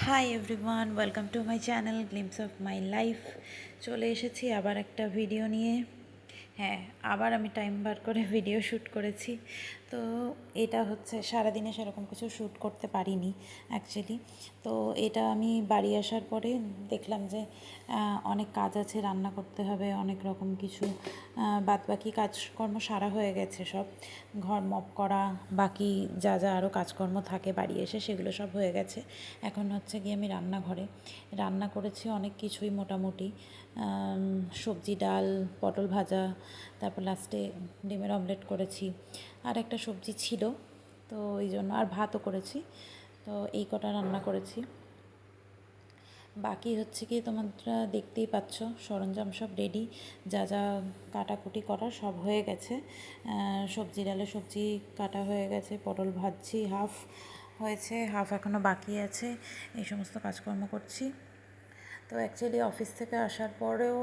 Hi everyone, welcome to my channel glimpse of my life. চলে এসেছি আবার একটা ভিডিও নিয়ে। হ্যাঁ, আবার আমি টাইম বার করে ভিডিও শ্যুট করেছি। তো এটা হচ্ছে সারাদিনে সেরকম কিছু শ্যুট করতে পারিনি অ্যাকচুয়ালি। তো এটা আমি বাড়ি আসার পরে দেখলাম যে অনেক কাজ আছে, রান্না করতে হবে, অনেক রকম কিছু বাদবাকি কাজকর্ম সারা হয়ে গেছে সব। ঘর মপ করা, বাকি যা যা আরও কাজকর্ম থাকে বাড়ি এসে সেগুলো সব হয়ে গেছে। এখন হচ্ছে গিয়ে আমি রান্নাঘরে রান্না করেছি অনেক কিছুই, মোটামুটি সবজি, ডাল, পটল ভাজা, তারপর লাস্টে ডিমের অমলেট করেছি, আর একটা সবজি ছিল, তো ওই জন্য আর ভাতও করেছি। তো এই কটা রান্না করেছি। বাকি হচ্ছে কি তোমরা দেখতেই পাচ্ছ, সরঞ্জাম সব রেডি, যা যা কাটাকুটি করার সব হয়ে গেছে। সবজি, ডালে সবজি কাটা হয়ে গেছে, পটল ভাজছি, হাফ হয়েছে, হাফ এখনও বাকি আছে। এই সমস্ত কাজকর্ম করছি। তো অ্যাকচুয়ালি অফিস থেকে আসার পরেও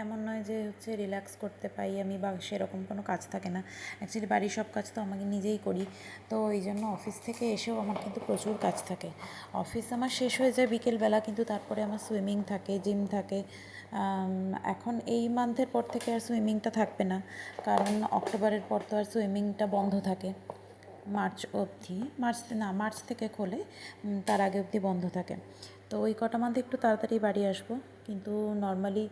এমন নয় যে হচ্ছে রিল্যাক্স করতে পাই আমি, বা সেরকম কোনো কাজ থাকে না। অ্যাকচুয়ালি বাড়ির সব কাজ তো আমাকে নিজেই করি। তো এই জন্য অফিস থেকে এসেও আমার কিন্তু প্রচুর কাজ থাকে। অফিস আমার শেষ হয়ে যায় বিকেলবেলা, কিন্তু তারপরে আমার সুইমিং থাকে, জিম থাকে। এখন এই মান্থের পর থেকে আর সুইমিংটা থাকবে না, কারণ অক্টোবরের পর তো আর সুইমিংটা বন্ধ থাকে মার্চ অবধি। মার্চ থেকে খোলে, তার আগে অবধি বন্ধ থাকে। তো ওই কটা মান্থে একটু তাড়াতাড়ি বাড়ি আসবো, কিন্তু নর্মালি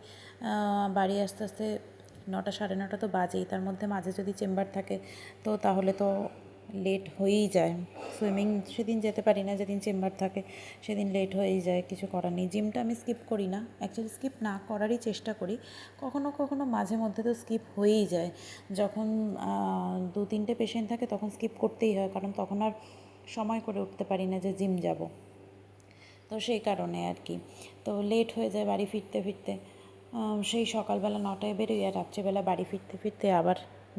বাড়ি আস্তে আস্তে 9টা, 9:30 তো বাজেই। তার মধ্যে মাঝে যদি চেম্বার থাকে তো তাহলে তো লেট হয়েই যায়। সুইমিং সেদিন যেতে পারি না, যেদিন চেম্বার থাকে সেদিন লেট হয়েই যায়, কিছু করার নেই। জিমটা আমি স্কিপ করি না, অ্যাকচুয়ালি স্কিপ না করারই চেষ্টা করি। কখনো কখনো মাঝে মধ্যে তো স্কিপ হয়েই যায়। যখন 2-3টে পেশেন্ট থাকে তখন স্কিপ করতেই হয়, কারণ তখন আর সময় করে উঠতে পারি না যে জিম যাব। তো সেই কারণে আর কি, তো লেট হয়ে যায় বাড়ি ফিরতে ফিরতে। সেই সকালবেলা 9টায় বেরোই, আর রাত্রিবেলা বাড়ি ফিরতে ফিরতে আবার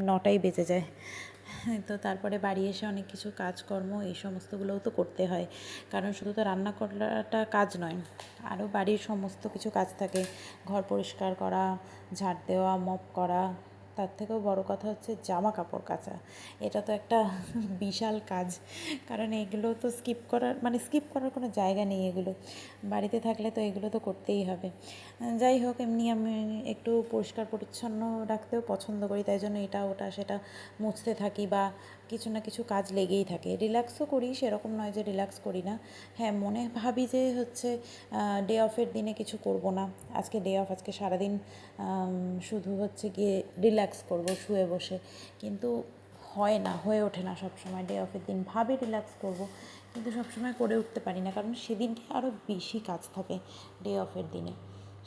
9টাই বেজে যায়। তো তারপরে বাড়ি এসে অনেক কিছু কাজকর্ম এই সমস্তগুলোও তো করতে হয়, কারণ শুধু তো রান্না করাটা কাজ নয়, আরও বাড়ির সমস্ত কিছু কাজ থাকে। ঘর পরিষ্কার করা, ঝাড় দেওয়া, মপ করা, তার থেকেও বড় কথা হচ্ছে জামা কাপড় কাচা। এটা তো একটা বিশাল কাজ, কারণ এগুলো তো স্কিপ করার কোনো জায়গা নেই। এগুলো বাড়িতে থাকলে তো এগুলো তো করতেই হবে। যাই হোক, এমনি আমি একটু পরিষ্কার পরিচ্ছন্ন রাখতেও পছন্দ করি, তাই জন্য এটা ওটা সেটা মুছতে থাকি, বা কিছু না কিছু কাজ লেগেই থাকে। রিল্যাক্সও করি, সেরকম নয় যে রিল্যাক্স করি না। হ্যাঁ, মনে ভাবি যে হচ্ছে ডে অফের দিনে কিছু করব না, আজকে ডে অফ, আজকে সারাদিন শুধু হচ্ছে গিয়ে রিল্যাক্স করব শুয়ে বসে, কিন্তু হয়ে ওঠে না সব সময়। ডে অফের দিন ভাবি রিল্যাক্স করব, কিন্তু সবসময় করে উঠতে পারি না, কারণ সেদিনকে আরও বেশি কাজ থাকে। ডে অফের দিনে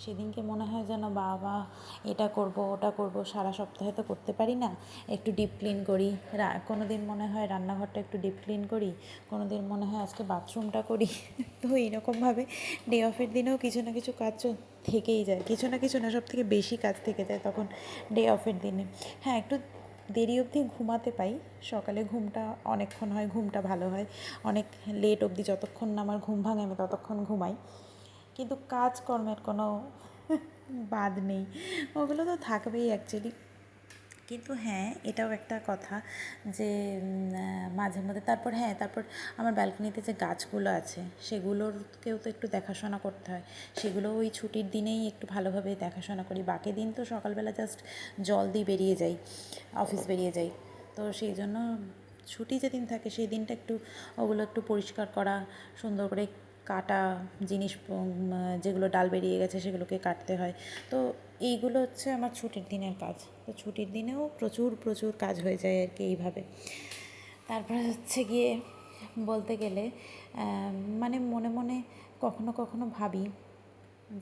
সেদিনকে মনে হয় যেন বাবা এটা করব ওটা করব, সারা সপ্তাহে তো করতে পারি না, একটু ডিপ ক্লিন করি। কোনো দিন মনে হয় রান্নাঘরটা একটু ডিপ ক্লিন করি, কোনো দিন মনে হয় আজকে বাথরুমটা করি। তো এইরকমভাবে ডে অফের দিনেও কিছু না কিছু কাজ থেকেই যায়, কিছু না কিছু না, সব থেকে বেশি কাজ থেকে যায় তখন ডে অফের দিনে। হ্যাঁ, একটু দেরি অবধি ঘুমাতে পাই, সকালে ঘুমটা অনেকক্ষণ হয়, ঘুমটা ভালো হয়। অনেক লেট অবধি, যতক্ষণ না আমার ঘুম ভাঙে আমি ততক্ষণ ঘুমাই, কিন্তু কাজকর্মের কোনো বাদ নেই, ওগুলো তো থাকবেই অ্যাকচুয়ালি। কিন্তু হ্যাঁ, এটাও একটা কথা যে মাঝে মধ্যে তারপর আমার ব্যালকনিতে যে গাছগুলো আছে সেগুলোরকেও তো একটু দেখাশোনা করতে হয়। সেগুলো ওই ছুটির দিনেই একটু ভালোভাবে দেখাশোনা করি, বাকি দিন তো সকালবেলা জাস্ট জল দিয়ে বেরিয়ে যাই, অফিস বেরিয়ে যাই। তো সেই জন্য ছুটি যেদিন থাকে সেই দিনটা ওগুলো একটু পরিষ্কার করা, সুন্দর করে কাটা জিনিস, যেগুলো ডাল বেরিয়ে গেছে সেগুলোকে কাটতে হয়। তো এইগুলো হচ্ছে আমার ছুটির দিনের কাজ। তো ছুটির দিনেও প্রচুর প্রচুর কাজ হয়ে যায় আর কি এইভাবে। তারপরে হচ্ছে গিয়ে বলতে গেলে মানে মনে মনে কখনো কখনো ভাবি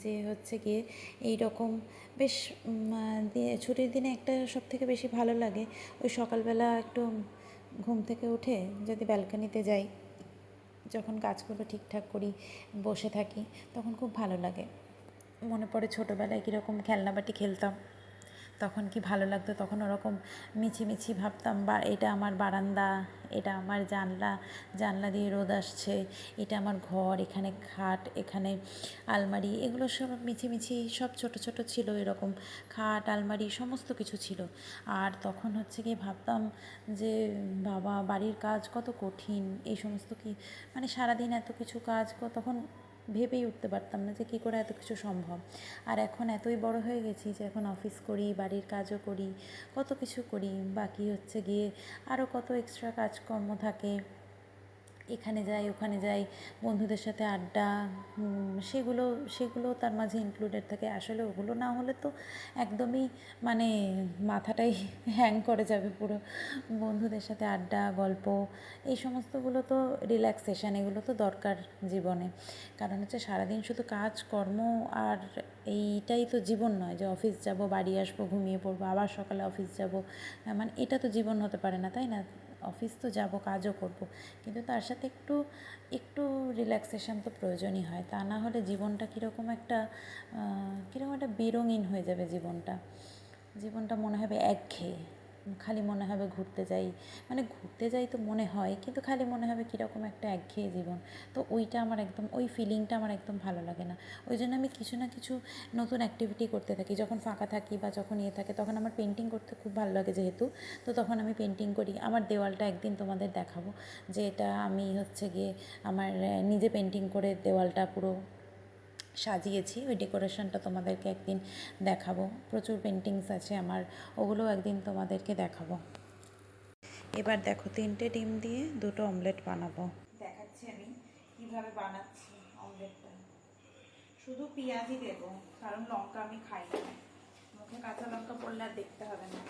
যে হচ্ছে গিয়ে এই রকম বেশ ছুটির দিনে একটা সব থেকে বেশি ভালো লাগে ওই সকালবেলা একটু ঘুম থেকে উঠে যদি ব্যালকনিতে যাই, যখন কাজগুলো ঠিকঠাক করি, বসে থাকি, তখন খুব ভালো লাগে। মনে পড়ে ছোটোবেলায় কীরকম খেলনাবাটি খেলতাম, তখন কি ভালো লাগতো, তখন ওরকম মিছিমিছি ভাবতাম বা এটা আমার বারান্দা, এটা আমার জানলা, জানলা দিয়ে রোদ আসছে, এটা আমার ঘর, এখানে খাট, এখানে আলমারি, এগুলো সব মিছিমিছি সব ছোট ছোট ছিল, এরকম খাট আলমারি সমস্ত কিছু ছিল। আর তখন হচ্ছে গিয়ে ভাবতাম যে বাবা বাড়ির কাজ কত কঠিন, এই সমস্ত কি মানে সারাদিন এত কিছু কাজ, তখন ভেবেই উঠতে পারতাম না যে কী করে এত কিছু সম্ভব। আর এখন এতই বড় হয়ে গেছি যে এখন অফিস করি, বাড়ির কাজও করি, কত কিছু করি, বাকি হচ্ছে গিয়ে আরও কত এক্সট্রা কাজকর্ম থাকে, এখানে যাই ওখানে যাই, বন্ধুদের সাথে আড্ডা, সেগুলো সেগুলো তার মাঝে ইনক্লুডেড থাকে। আসলে ওগুলো না হলে তো একদমই মানে মাথাটাই হ্যাং করে যাবে পুরো। বন্ধুদের সাথে আড্ডা, গল্প, এই সমস্তগুলো তো রিল্যাক্সেশন, এগুলো তো দরকার জীবনে। কারণ হচ্ছে সারাদিন শুধু কাজ কর্ম আর এইটাই তো জীবন নয় যে অফিস যাব, বাড়ি আসবো, ঘুমিয়ে পড়বো, আবার সকালে অফিস যাব, মানে এটা তো জীবন হতে পারে না, তাই না? অফিস তো যাব, কাজও করব, কিন্তু তার সাথে একটু একটু রিল্যাক্সেশন তো প্রয়োজনই হয়। তা না হলে জীবনটা কীরকম একটা বেরঙিন হয়ে যাবে জীবনটা। জীবনটা মনে হবে একঘেয়ে, খালি মনে হবে ঘুরতে যাই, মানে ঘুরতে যাই তো মনে হয়, কিন্তু খালি মনে হবে কীরকম একটা একঘেয়ে জীবন। তো ওইটা আমার একদম, ওই ফিলিংটা আমার একদম ভালো লাগে না। ওই জন্য আমি কিছু না কিছু নতুন অ্যাক্টিভিটি করতে থাকি যখন ফাঁকা থাকি বা যখন থাকে। তখন আমার পেন্টিং করতে খুব ভালো লাগে যেহেতু, তো তখন আমি পেন্টিং করি। আমার দেওয়ালটা একদিন তোমাদের দেখাবো, যে এটা আমি হচ্ছে গিয়ে আমার নিজে পেন্টিং করে দেওয়ালটা পুরো সাজিয়েছি। ওই ডেকোরেশনটা তোমাদেরকে একদিন দেখাবো। প্রচুর পেন্টিংস আছে আমার, ওগুলোও একদিন তোমাদেরকে দেখাবো। এবার দেখো 3টে ডিম দিয়ে 2টো অমলেট বানাবো। দেখাচ্ছি আমি কীভাবে বানাচ্ছি অমলেটটা। শুধু পেঁয়াজই দেবো, কারণ লঙ্কা আমি খাই না, মুখে কাঁচা লঙ্কা পড়লে আর দেখতে হবে না।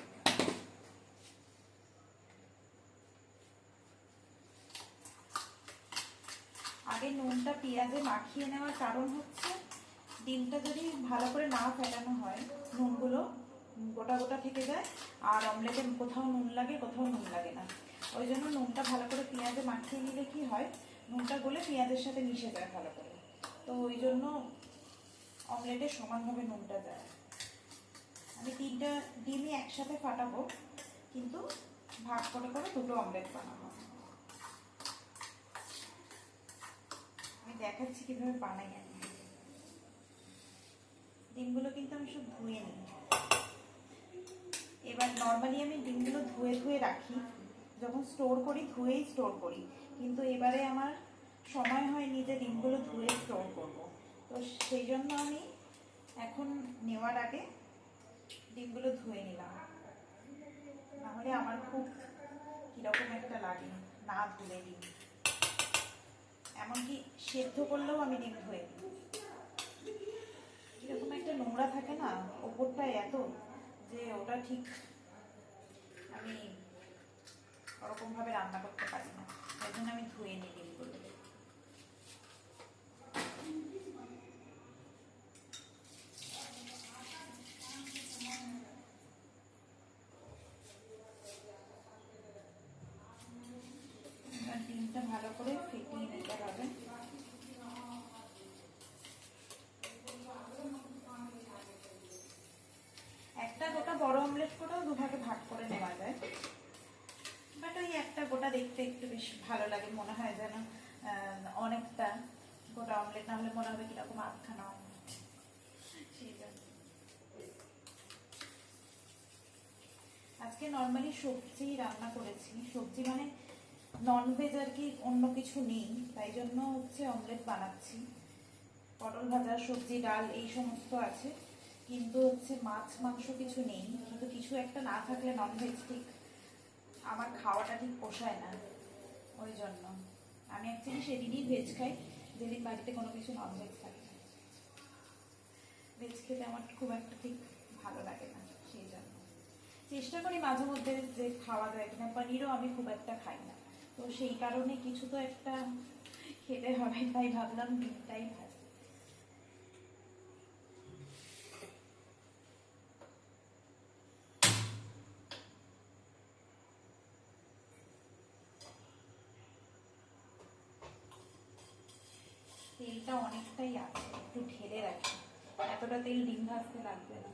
আগে নুনটা পেঁয়াজে মাখিয়ে নেওয়ার কারণ হচ্ছে ডিমটা যদি ভালো করে না ফেটানো হয়, নুনগুলো গোটা গোটা থেকে যায়, আর অমলেটে কোথাও নুন লাগে, কোথাও নুন লাগে না। ওই জন্য নুনটা ভালো করে পেঁয়াজে মাখিয়ে নিলে কি হয়, নুনটা গলে পেঁয়াজের সাথে মিশে যায় ভালো করে। তো ওই জন্য অমলেটে সমানভাবে নুনটা যায়। আমি 3টা ডিমই একসাথে ফাটাবো, কিন্তু ভাগ করে করে 2টো অমলেট বানাবো। আমি দেখাচ্ছি কীভাবে বানাই। আমি ডিমগুলো কিন্তু আমি সব ধুয়ে নিই। এবার নর্মালি আমি ডিমগুলো ধুয়ে ধুয়ে রাখি, যখন স্টোর করি ধুয়েই স্টোর করি, কিন্তু এবারে আমার সময় হয়নি যে ডিমগুলো ধুয়ে স্টোর করব। তো সেই জন্য আমি এখন নেওয়ার আগে ডিমগুলো ধুয়ে নিলাম, নাহলে আমার খুব কীরকম একটা লাগে না ধুলে ডিম। এমনকি সেদ্ধ করলেও আমি ডিম ধুয়ে নিই। কীরকম একটা নোংরা থাকে না ওপরটায় এত, যে ওটা ঠিক আমি ওরকমভাবে রান্না করতে পারি না, তাই জন্য আমি ধুয়ে নিই ডিমগুলো। ডিমটা ভালো করে ফেটিয়ে নিতে হবে। একটা গোটা বড় অমলেট করেও দুভাগে ভাগ করে নেওয়া যায়, বাট ওই একটা গোটা দেখতে একটু বেশ ভালো লাগে, মনে হয় যেন অনেকটা গোটা অমলেট না হলে মনে হবে কিরকম আধখানা অমলেট, সেই জন্য। আজকে নর্মালি সবজি রান্না করেছি, সবজি মানে ননভেজ আর কি, অন্য কিছু নেই, তাই জন্য হচ্ছে অমলেট বানাচ্ছি। পটল ভাজা, সবজি, ডাল এই সমস্ত আছে, কিন্তু হচ্ছে মাছ মাংস কিছু নেই। কিন্তু কিছু একটা না থাকলে ননভেজ ঠিক আমার খাওয়াটা ঠিক পোষায় না, ওই জন্য আমি অ্যাকচুয়ালি সেদিনই ভেজ খাই যেদিন বাড়িতে কোনো কিছু ননভেজ থাকে। ভেজ খেতে আমার খুব একটা ঠিক ভালো লাগে না, সেই জন্য চেষ্টা করি মাঝে মধ্যে যে খাওয়া যায় কিনা। পনিরও আমি খুব একটা খাই না, তো সেই কারণে কিছু তো একটা খেতে হবে, তাই ভাবলাম ডিমটাই ভাজি। তেলটা অনেকটাই আছে, একটু ঢেলে রাখি, এতটা তেল ডিম ভাজতে লাগবে না।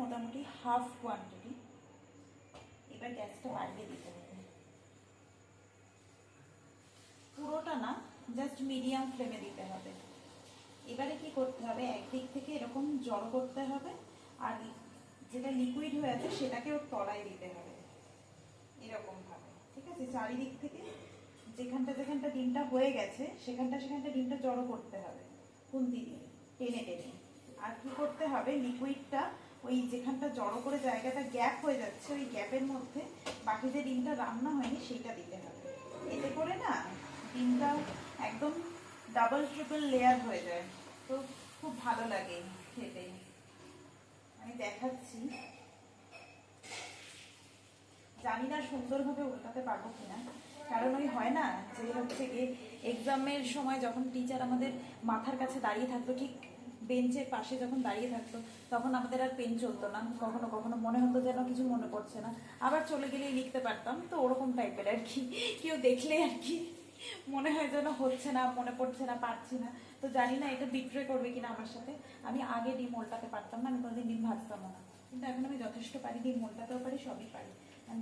মোটামুটি হাফ কোয়ান্টিটি। এবার গ্যাসটা বাড়িয়ে দিতে হবে, পুরোটা না, জাস্ট মিডিয়াম ফ্লেমে দিতে হবে। এবারে কি করতে হবে, একদিক থেকে এরকম জড়ো করতে হবে, আর যেটা লিকুইড হয়ে আছে সেটাকে ওর তলায় দিতে হবে এরকম ভাবে, ঠিক আছে? চারিদিক থেকে যেখানটা যেখানটা ডিমটা হয়ে গেছে সেখানটা সেখানটা ডিমটা জড়ো করতে হবে খুন্তি দিয়ে টেনে টেনে। আর কি করতে হবে, লিকুইডটা ওই যেখানটা জড়ো করে জায়গাটা গ্যাপ হয়ে যাচ্ছে ওই গ্যাপের মধ্যে বাকি যে ডিমটা রান্না হয়নি সেইটা দিতে হবে। এতে করে না ডিমটা একদম ডাবল ট্রিপল লেয়ার হয়ে যায়, তো খুব ভালো লাগে খেতে। আমি দেখাচ্ছি, জানি না সুন্দরভাবে উল্টাতে পারবো কিনা, কারণ ওই হয় না যে হচ্ছে গিয়ে এক্সামের সময় যখন টিচার আমাদের মাথার কাছে দাঁড়িয়ে থাকতো, ঠিক বেঞ্চের পাশে যখন দাঁড়িয়ে থাকতো, তখন আমাদের আর পেন চলতো না, কখনো কখনো মনে হতো যেন কিছু মনে পড়ছে না, আবার চলে গেলেই লিখতে পারতাম। তো ওরকম টাইপের আর কি, কেউ দেখলে আর কি মনে হয় যেন হচ্ছে না, মনে পড়ছে না, পারছি না। তো জানি না এটা বিট্রে করবে কিনা আমার সাথে। আমি আগে ডিম উল্টাতে পারতাম না, আমি কোনোদিন ডিম ভাজতাম না, কিন্তু এখন আমি যথেষ্ট পারি, ডিম উল্টাতেও পারি, সবই পারি।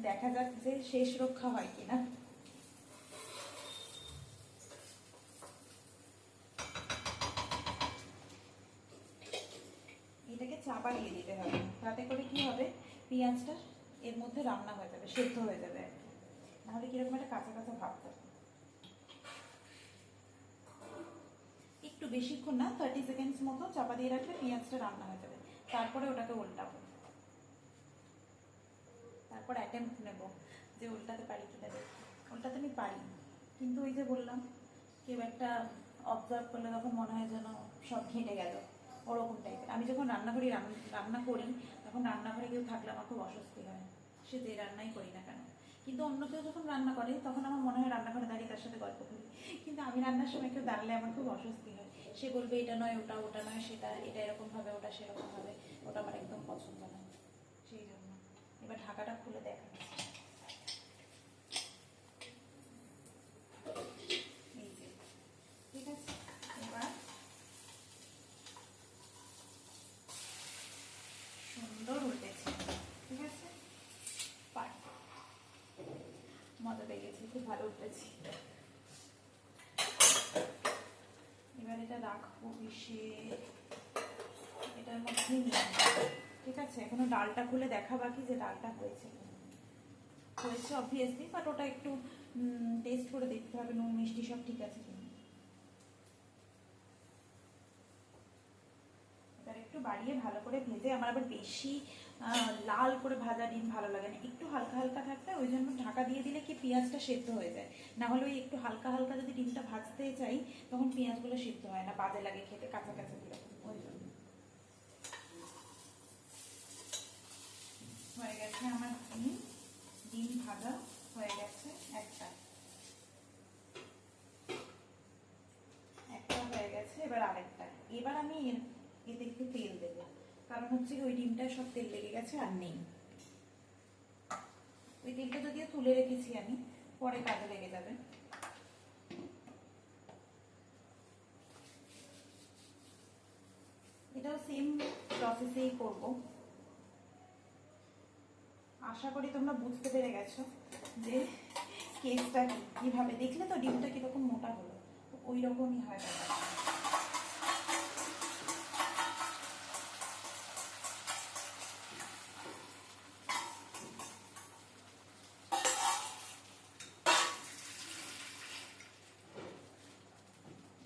দেখা যাক যে শেষ রক্ষা হয় কিনা। এটাকে চাপা দিয়ে দিতে হবে, তাতে করে কি হবে, পেঁয়াজটা এর মধ্যে রান্না হয়ে যাবে, সেদ্ধ হয়ে যাবে আর কি। নাহলে কিরকম একটা কাঁচা কাঁচা ভাব থাকবে। একটু বেশিক্ষণ না, 30 সেকেন্ডস মতো চাপা দিয়ে রাখলে পেঁয়াজটা রান্না হয়ে যাবে। তারপরে ওটাকে উল্টাবো, তারপর অ্যাটেম্প্ট নেব যে উল্টাতে পারি কিনা দেখি। উল্টাতে আমি পারি, কিন্তু ওই যে বললাম, কেউ একটা অবজার্ভ করলে তখন মনে হয় যেন সব ঘেঁটে গেল, ওরকম টাইপের। আমি যখন রান্না করি তখন রান্নাঘরে কেউ থাকলে আমার খুব অস্বস্তি হয়, সে যে রান্নাই করি না কেন। কিন্তু অন্য কেউ যখন রান্না করে তখন আমার মনে হয় রান্নাঘরে দাঁড়িয়ে তার সাথে গল্প করি। কিন্তু আমি রান্নার সময় কেউ দাঁড়ালে আমার খুব অস্বস্তি হয়, সে বলবে এটা নয় ওটা, ওটা নয় সেটা, এটা এরকমভাবে ওটা সেরকমভাবে, ওটা আমার একদম পছন্দ নয়। সেই জন্য এবার ঢাকাটা খুলে দেখাচ্ছি। এই যে, ঠিক আছে, এবার সুন্দর উল্টেছে, ঠিক আছে, মজা পেয়ে গেছি, খুব ভালো উঠেছি। এবার এটা রাখবো পিষে এটার মধ্যে নিয়ে, ঠিক আছে? এখনো ডালটা খুলে দেখা বাকি যে ডালটা হয়েছে হয়েছে অবভিয়াসলি, বাট ওটা একটু টেস্ট করে দেখতে হবে নুন মিষ্টি সব ঠিক আছে কিনা। এবার একটু বাড়িয়ে ভালো করে ভেজে, আমার আবার বেশি লাল করে ভাজা ডিম ভালো লাগে না, একটু হালকা হালকা থাকবে, ওই জন্য ঢাকা দিয়ে দিলে কি পেঁয়াজটা সেদ্ধ হয়ে যায়। না হলে ওই একটু হালকা হালকা যদি ডিমটা ভাজতে চাই তখন পেঁয়াজগুলো সেদ্ধ হয় না, বাজে লাগে খেতে, কাঁচা কাঁচা দিলে। ওই জন্য হয়ে গেছে আমার ডিম ভাজা হয়ে গেছে, একটা একটা হয়ে গেছে, এবার আরেকটা। এবার আমি এতে একটু তেল দেবো, কারণ হচ্ছে ওই ডিমটায় সব তেল লেগে গেছে আর নেই। ওই তেলটা যদিও তুলে রেখেছি আমি, পরে কাজে লেগে যাবে। এটাও সেম প্রসেসেই করব। আশা করি তোমরা বুঝতে পেরে গেছো যে কেসটা কিভাবে। দেখলে তো ডিমটা কিরকম মোটা হলো, ওই রকমই হয় ব্যাপারটা।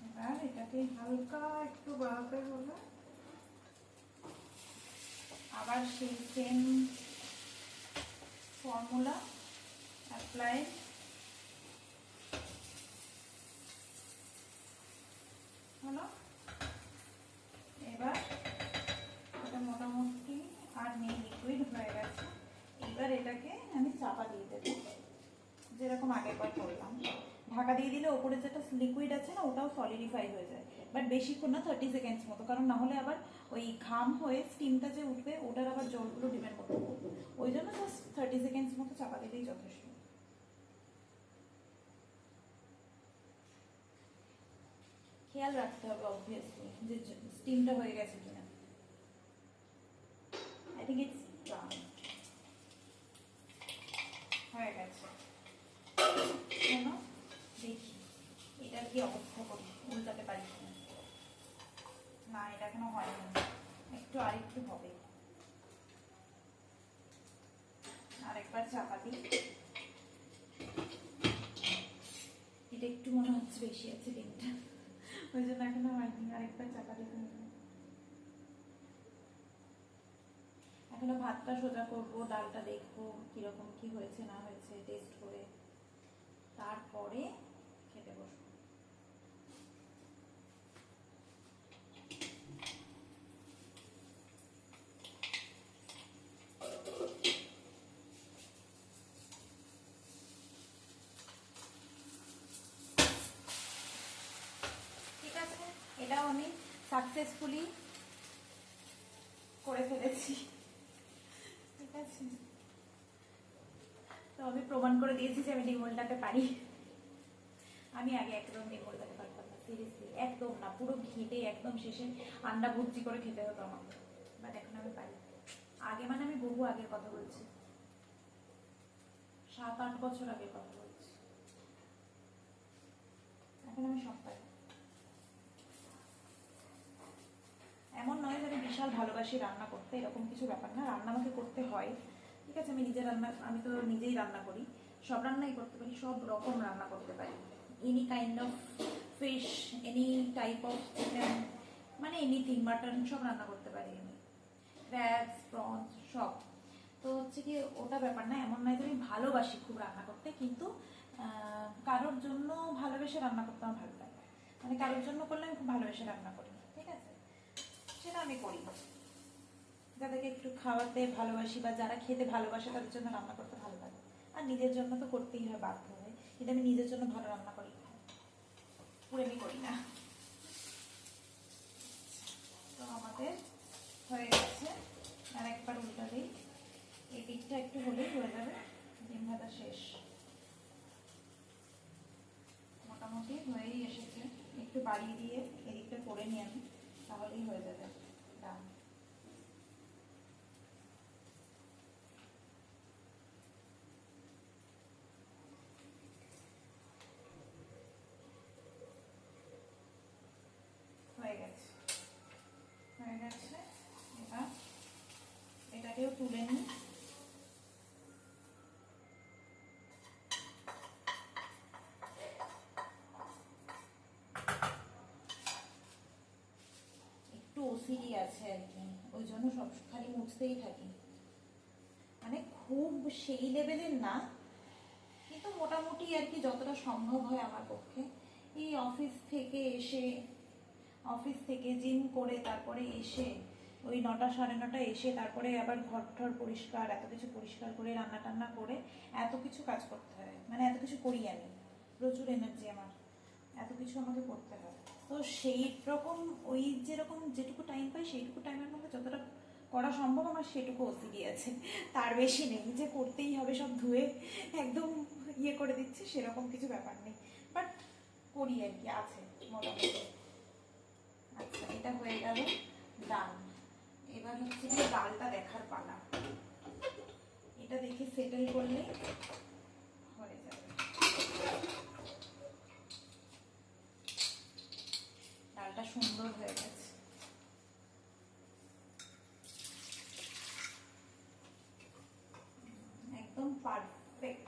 এবার এটাকে হালকা একটু বাড়াতে হবে, আবার সেই সেম ফর্মুলা অ্যাপ্লাই। হলো, এবার এটা মোটামুটি আর নেই, লিকুইড হয়ে গেছে। এবার এটাকে আমি চাপা দিয়ে দেবো, যেরকম আগেরবার করলাম। ঢাকা দিয়ে দিলে ওপরে যেটা লিকুইড আছে না ওটাও সলিডিফাই হয়ে যায়, বাট বেশিক্ষণ না, 30 সেকেন্ডস মতো, কারণ না হলে আবার ওই ঘাম হয়ে স্টিমটা যে উঠবে ওটার আবার জলগুলো ডিমের মতো, ওই জন্য জাস্ট 30 সেকেন্ডস মতো চাপা দিলেই যথেষ্ট। খেয়াল রাখতে হবে অবভিয়াসলি যে স্টিমটা হয়ে গেছে কিনা। আই থিঙ্ক ইটস ডান, হয়ে গেছে। কেন দেখি এটার কি অবস্থা করি, উল্টাতে পারি না, এটা এখনো হয়নি, একটু আরেকটু হবে, আরেকবার চাপা দিই। এটা একটু মনে হচ্ছে বেশি আছে ডিমটা, ওই জন্য এখনো হয়নি, আরেকবার চাপা দিতে হবে। এখনো ভাতটা সোজা করবো, ডালটা দেখবো কিরকম কি হয়েছে না হয়েছে টেস্ট করে, তারপরে খেতে বসবো। ঠিক আছে, এটাও আমি সাকসেসফুলি করে ফেলেছি। ঠিক আছে, তো আমি প্রমাণ করে দিয়েছি যে আমি ডিম উল্টাতে পারি। আমি আগে একদম ডিম উল্টাতে পারতাম না, সিরিয়াসলি একদম না, পুরো ঘিটে একদম শেষে আন্ডা ভুর্জি করে খেতে হতো আমাকে, বাট এখন আমি পারি। আগে মানে আমি বহু আগের কথা বলছি, 7-8 বছর আগের কথা বলছি, এখন আমি সব পারি। এমন নয় যে আমি বিশাল ভালোবাসি রান্না করতে, এরকম কিছু ব্যাপার না, রান্না আমাকে করতে হয়। ঠিক আছে, আমি নিজের রান্না, আমি তো নিজেই রান্না করি, সব রান্নাই করতে পারি, সব রকম রান্না করতে পারি, any kind of fish, any type of chicken, মানে এনিথিং, মাটন, সব রান্না করতে পারি আমি, ক্র্যাবস, প্রনস, সব। তো হচ্ছে কি ওটা ব্যাপার না, এমন নয় যে আমি ভালোবাসি খুব রান্না করতে, কিন্তু কারোর জন্য ভালোবেসে রান্না করতে আমার ভালো লাগে, মানে কারোর জন্য করলে আমি খুব ভালোবেসে রান্না করি। ঠিক আছে, সেটা আমি করি, যাদেরকে একটু খাওয়াতে ভালোবাসি বা যারা খেতে ভালোবাসে তাদের জন্য রান্না করতে ভালো লাগে, আর নিজের জন্য তো করতেই হয়, বাধ্য হয়, কিন্তু আমি নিজের জন্য ভালো রান্না করি, পুরেমি করি না। তো আমাদের হয়ে গেছে, আর একবার উল্টা দিই, এই দিকটা একটু হলেই হয়ে যাবে, ডিম ভাজা শেষ, মোটামুটি হয়েই এসেছে, একটু বাড়িয়ে দিয়ে এদিকটা করে নিই আমি, তাহলেই হয়ে যাবে ডান। হয়ে গেছে, হয়ে গেছে, এবার এটাকেও তুলে নিই। একটু ওসিডি আছে আর কি, ওই জন্য সব খালি মুছতেই থাকি, মানে খুব সেই লেভেলের না, কিন্তু মোটামুটি আর কি যতটা সম্ভব হয় আমার পক্ষে। এই অফিস থেকে জিম করে তারপরে এসে ওই 9টা 9:30 এসে তারপরে আবার ঘর ঠর পরিষ্কার, এত কিছু পরিষ্কার করে রান্না টান্না করে এত কিছু কাজ করতে হয়, মানে এত কিছু করি আমি, প্রচুর এনার্জি আমার, এত কিছু আমাকে করতে হয়। তো সেই রকম ওই যেরকম যেটুকু টাইম পাই সেইটুকু টাইমের মধ্যে যতটা করা সম্ভব আমার সেটুকু ওসিডি আছে, তার বেশি নেই যে করতেই হবে, সব ধুয়ে একদম ইয়ে করে দিচ্ছে সেরকম কিছু ব্যাপার নেই, বাট করি আর কি, আছে মোটামুটি। আচ্ছা, এটা হয়ে গেল ডাল, এবার হচ্ছে কি ডালটা দেখার পালা, এটা দেখে সেটেল করলে হয়ে যাবে। ডালটা সুন্দর হয়ে গেছে, একদম পারফেক্ট,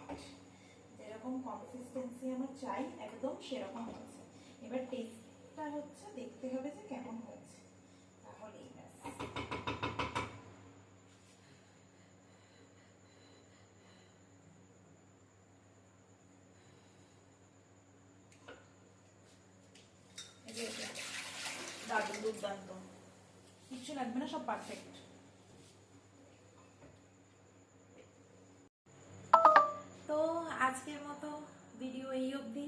যেরকম কনসিস্টেন্সি আমার চাই একদম সেরকম হয়েছে। এবার টেস্টটা হচ্ছে দেখতে হবে যে কেমন হয়েছে, তাহলেই ব্যাস। দারুণ, দুর্দান্ত, কিচ্ছু লাগবে না, সব পারফেক্ট। তো আজকের মতো ভিডিও এই অবধি,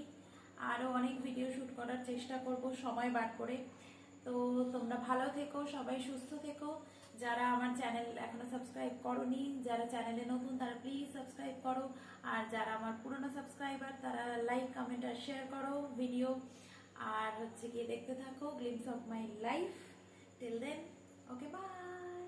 আরও অনেক ভিডিও শ্যুট করার চেষ্টা করব সময় বার করে। তো তোমরা ভালো থেকো, সবাই সুস্থ থেকো, যারা আমার চ্যানেল এখনো সাবস্ক্রাইব করোনি, যারা চ্যানেলে নতুন তারা প্লিজ সাবস্ক্রাইব করো, আর যারা আমার পুরনো সাবস্ক্রাইবার তারা লাইক কমেন্ট আর শেয়ার করো ভিডিও, আর হচ্ছে গিয়ে দেখতে থাকো glimpse of my life. Till then, okay, by.